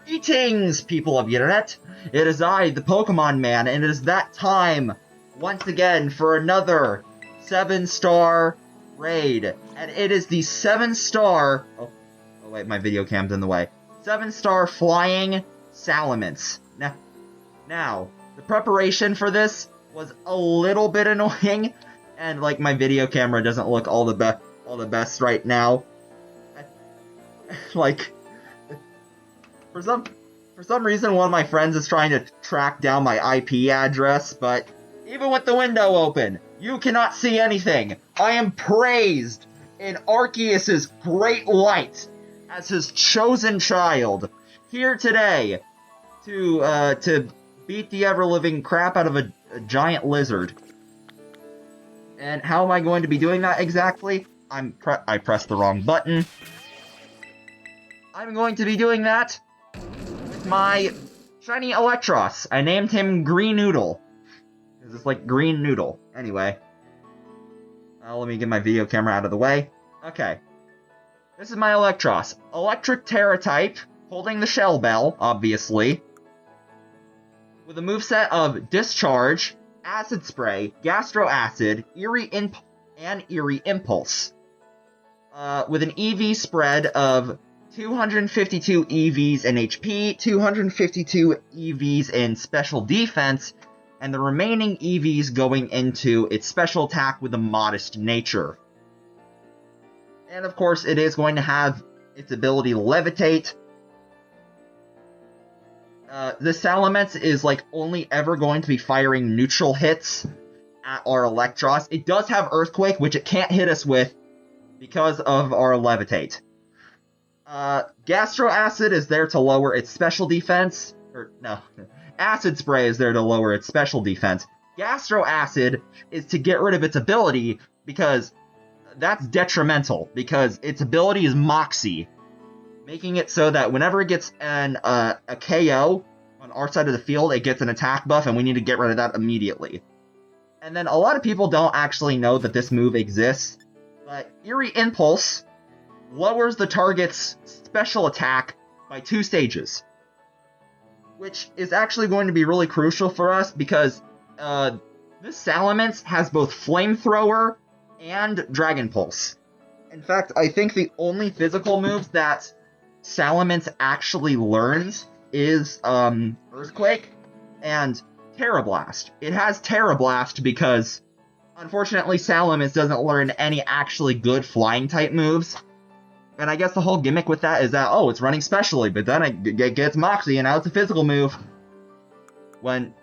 Greetings, people of the internet! It is I, the Pokemon Man, and it is that time, once again, for another 7-star raid. And it is the 7-star... Oh wait, my video cam's in the way. 7-star Flying Salamence. Now, the preparation for this was a little bit annoying, and, like, my video camera doesn't look all the best right now. Like... For some reason, one of my friends is trying to track down my IP address, but even with the window open, you cannot see anything. I am praised in Arceus's great light as his chosen child, here today to beat the ever-living crap out of a giant lizard. And how am I going to be doing that exactly? I pressed the wrong button. I'm going to be doing that with my shiny Eelektross. I named him Green Noodle. Because it's like green noodle. Anyway. Let me get my video camera out of the way. Okay. This is my Eelektross. Electric Tera type, holding the Shell Bell, obviously. With a moveset of Discharge, Acid Spray, Gastro Acid, Eerie Impulse. With an EV spread of 252 EVs in HP, 252 EVs in special defense, and the remaining EVs going into its special attack with a modest nature. And of course, it is going to have its ability to levitate. The Salamence is like only ever going to be firing neutral hits at our Eelektross. It does have Earthquake, which it can't hit us with because of our levitate. Gastro Acid is there to lower its special defense. Acid Spray is there to lower its special defense. Gastro Acid is to get rid of its ability, because that's detrimental, because its ability is Moxie, making it so that whenever it gets a KO on our side of the field, it gets an attack buff, and we need to get rid of that immediately. And then a lot of people don't actually know that this move exists, but Eerie Impulse lowers the target's special attack by 2 stages. Which is actually going to be really crucial for us because this Salamence has both Flamethrower and Dragon Pulse. In fact, I think the only physical moves that Salamence actually learns is Earthquake and Tera Blast. It has Tera Blast because, unfortunately, Salamence doesn't learn any actually good flying-type moves. And I guess the whole gimmick with that is that, oh, it's running specially, but then it gets Moxie, and now it's a physical move. And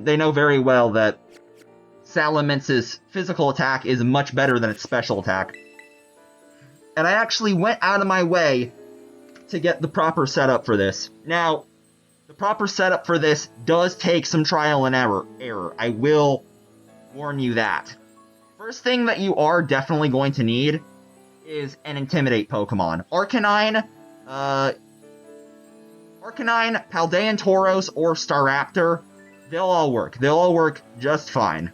they know very well that Salamence's physical attack is much better than its special attack. And I actually went out of my way to get the proper setup for this. Now, the proper setup for this does take some trial and error. I will warn you that. First thing that you are definitely going to need is an Intimidate Pokemon. Arcanine, Paldean Tauros, or Staraptor, they'll all work. They'll all work just fine.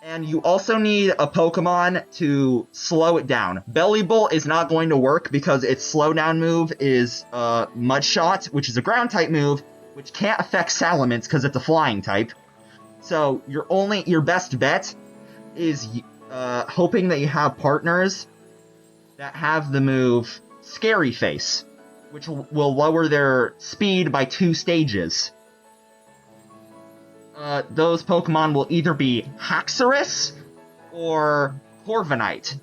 And you also need a Pokemon to slow it down. Bellibolt is not going to work because its slowdown move is Mudshot, which is a ground-type move, which can't affect Salamence because it's a flying type. So your best bet is hoping that you have partners that have the move Scary Face, which will lower their speed by 2 stages. Those Pokemon will either be Haxorus or Corviknight.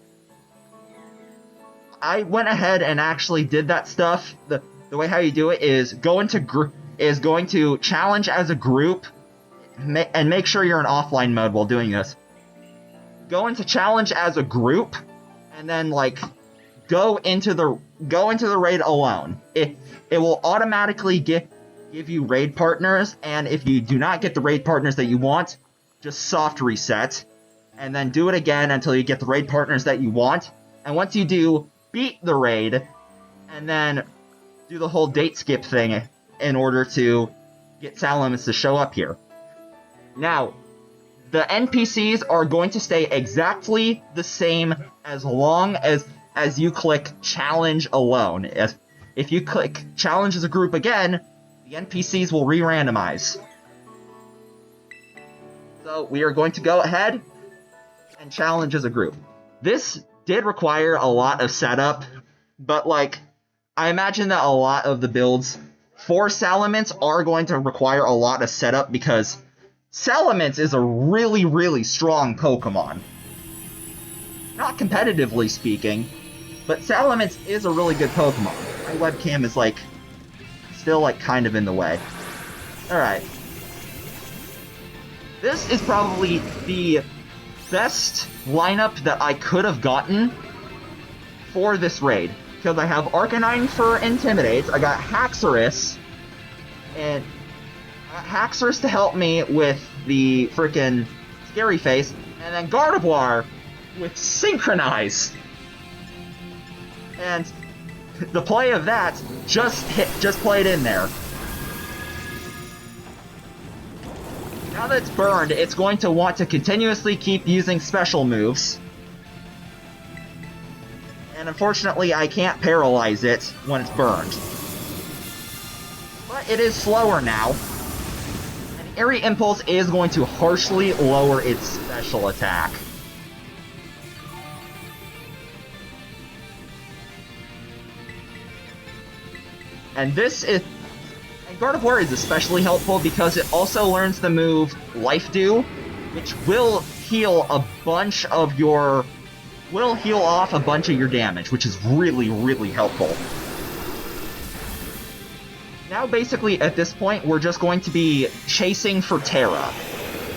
I went ahead and actually did that stuff. The way how you do it is going to challenge as a group, and make sure you're in offline mode while doing this. Go into challenge as a group, and then go into the raid alone. It will automatically give you raid partners, and if you do not get the raid partners that you want, just soft reset, and then do it again until you get the raid partners that you want. And once you do, beat the raid, and then do the whole date skip thing in order to get Salamence to show up here. Now, the NPCs are going to stay exactly the same as long as as you click Challenge alone. If you click Challenge as a group again, the NPCs will re-randomize. So we are going to go ahead and challenge as a group. This did require a lot of setup, but like, I imagine that a lot of the builds for Salamence are going to require a lot of setup because Salamence is a really, really strong Pokemon. Not competitively speaking, but Salamence is a really good Pokemon. My webcam is like, still like kind of in the way. Alright. This is probably the best lineup that I could have gotten for this raid. Because I have Arcanine for Intimidate, I got Haxorus, and Haxorus to help me with the frickin' Scary Face, and then Gardevoir with Synchronize. And the play of that just played in there. Now that it's burned, it's going to want to continuously keep using special moves. And unfortunately, I can't paralyze it when it's burned. But it is slower now. And Eerie Impulse is going to harshly lower its special attack. And this is... And Gardevoir is especially helpful because it also learns the move Life Dew, which will heal a bunch of your... will heal off a bunch of your damage, which is really, really helpful. Now basically at this point, we're just going to be chasing for Tera.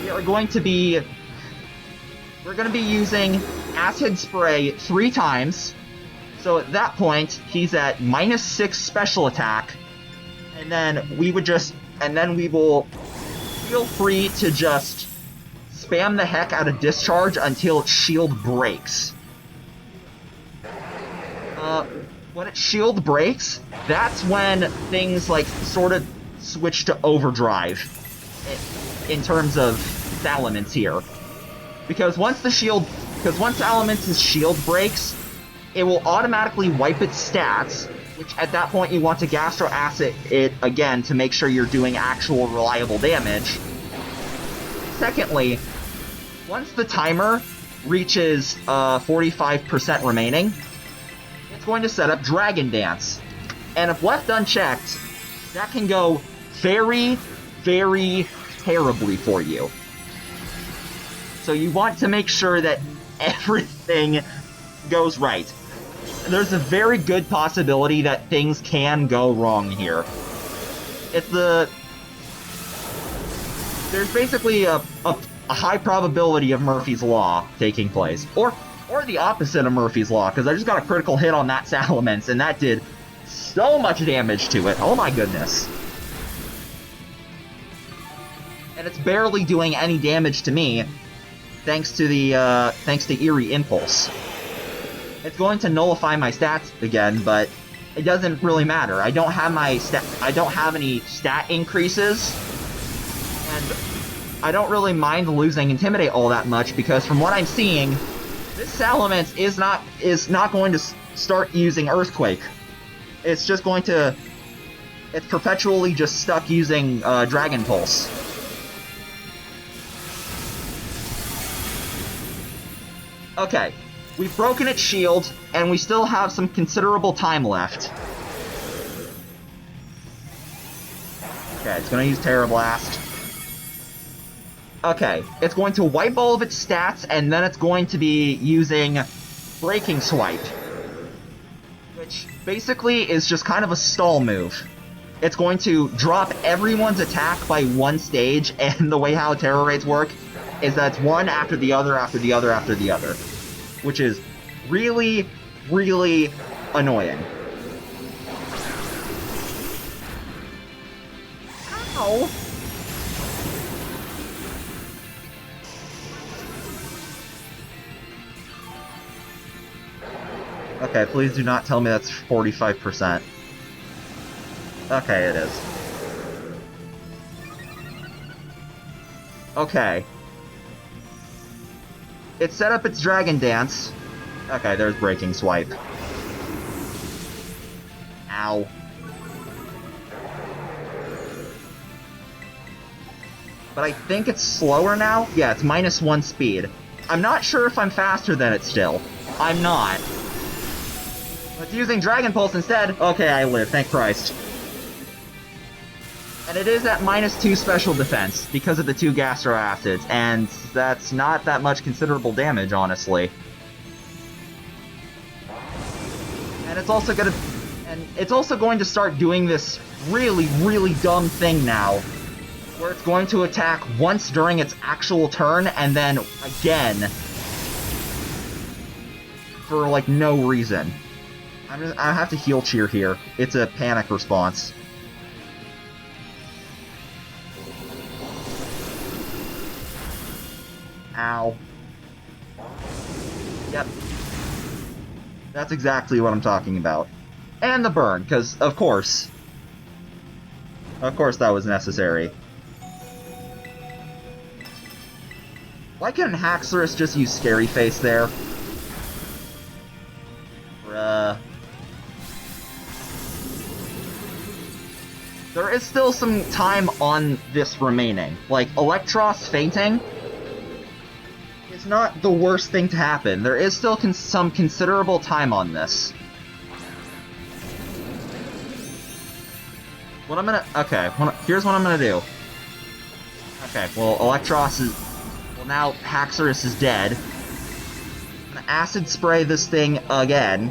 We're going to be using Acid Spray 3 times. So at that point, he's at -6 special attack, and then we will feel free to just spam the heck out of Discharge until its shield breaks. When its shield breaks, that's when things like sort of switch to overdrive in terms of Salamence here. Because once Salamance's shield breaks, it will automatically wipe its stats, which at that point you want to Gastro Acid it again to make sure you're doing actual reliable damage. Secondly, once the timer reaches 45% remaining, it's going to set up Dragon Dance. And if left unchecked, that can go very, very terribly for you. So you want to make sure that everything goes right. There's a very good possibility that things can go wrong here. There's basically a high probability of Murphy's Law taking place. Or the opposite of Murphy's Law, because I just got a critical hit on that Salamence, and that did so much damage to it. Oh my goodness. And it's barely doing any damage to me, thanks to Eerie Impulse. It's going to nullify my stats again, but it doesn't really matter. I don't have any stat increases, and I don't really mind losing Intimidate all that much because from what I'm seeing, this Salamence is not going to start using Earthquake. It's perpetually just stuck using Dragon Pulse. Okay. We've broken its shield, and we still have some considerable time left. Okay, it's going to use Terra Blast. Okay, it's going to wipe all of its stats, and then it's going to be using Breaking Swipe. Which basically is just kind of a stall move. It's going to drop everyone's attack by 1 stage, and the way how Terra Raids work is that it's one after the other, after the other, after the other. Which is really, really annoying. Ow! Okay, please do not tell me that's 45%. Okay, it is. Okay. It set up its Dragon Dance, Okay, there's Breaking Swipe. Ow. But I think it's slower now? Yeah, it's -1 speed. I'm not sure if I'm faster than it still. I'm not. But using Dragon Pulse instead. Okay, I live, thank Christ. And it is at -2 special defense because of the 2 Gastro Acids, and that's not that much considerable damage, honestly. And it's also going to start doing this really, really dumb thing now, where it's going to attack once during its actual turn, and then again for, like, no reason. I have to heal cheer here. It's a panic response. Ow. Yep. That's exactly what I'm talking about. And the burn, because, of course. Of course that was necessary. Why couldn't Haxorus just use Scary Face there? Bruh. There is still some time on this remaining. Like, Eelektross fainting is not the worst thing to happen. There is still some considerable time on this. What I'm gonna... Okay, here's what I'm gonna do. Okay, well, Eelektross is... Well, now Haxorus is dead. I'm gonna Acid Spray this thing again.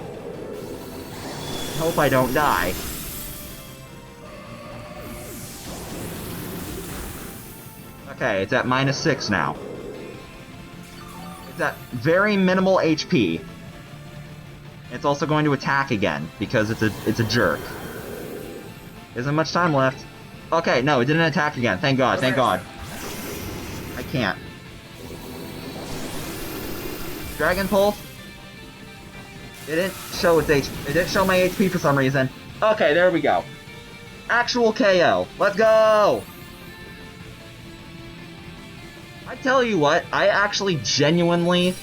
Hope I don't die. Okay, it's at -6 now. It's at very minimal HP. It's also going to attack again, because it's a jerk. Isn't much time left. Okay, no, it didn't attack again. Thank God, thank God. I can't. Dragon Pulse. It didn't show its HP. It didn't show my HP for some reason. Okay, there we go. Actual KO. Let's go! I tell you what, I actually genuinely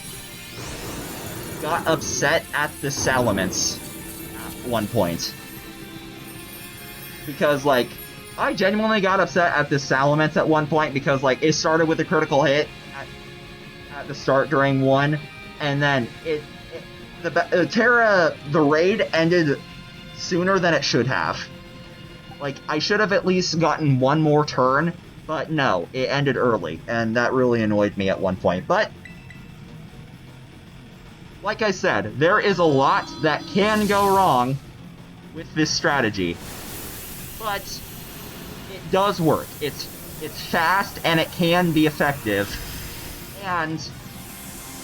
got upset at the Salamence at one point. Because, like, I genuinely got upset at this Salamence at one point because, like, it started with a critical hit at the start during 1, and then the Tera, the raid ended sooner than it should have. Like, I should have at least gotten one more turn, but no, it ended early, and that really annoyed me at one point. But, like I said, there is a lot that can go wrong with this strategy. But it does work. It's fast, and it can be effective. And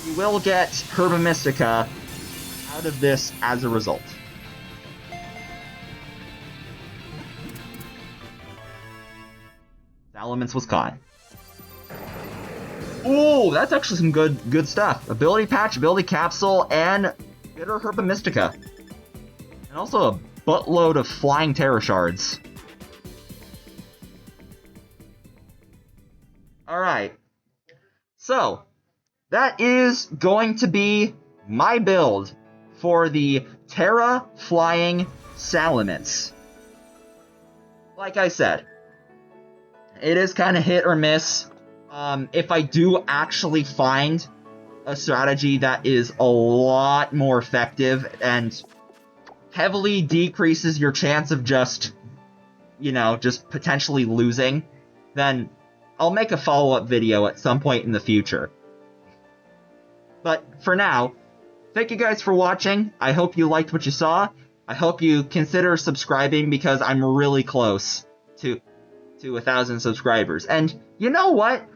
you will get Herba Mystica out of this as a result. Salamence was caught. Ooh, that's actually some good stuff. Ability Patch, Ability Capsule, and Bitter Herba Mystica. And also a buttload of Flying Tera Shards. Alright. So, that is going to be my build for the Tera Flying Salamence. Like I said, it is kind of hit or miss. If I do actually find a strategy that is a lot more effective and heavily decreases your chance of just potentially losing, then I'll make a follow-up video at some point in the future. But for now, thank you guys for watching. I hope you liked what you saw. I hope you consider subscribing because I'm really close to 1,000 subscribers. And you know what?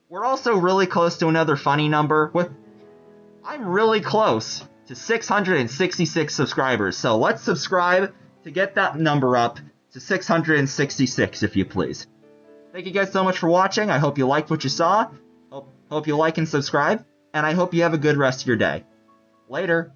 We're also really close to another funny number. I'm really close to 666 subscribers. So let's subscribe to get that number up to 666, if you please. Thank you guys so much for watching. I hope you liked what you saw. Hope you like and subscribe. And I hope you have a good rest of your day. Later.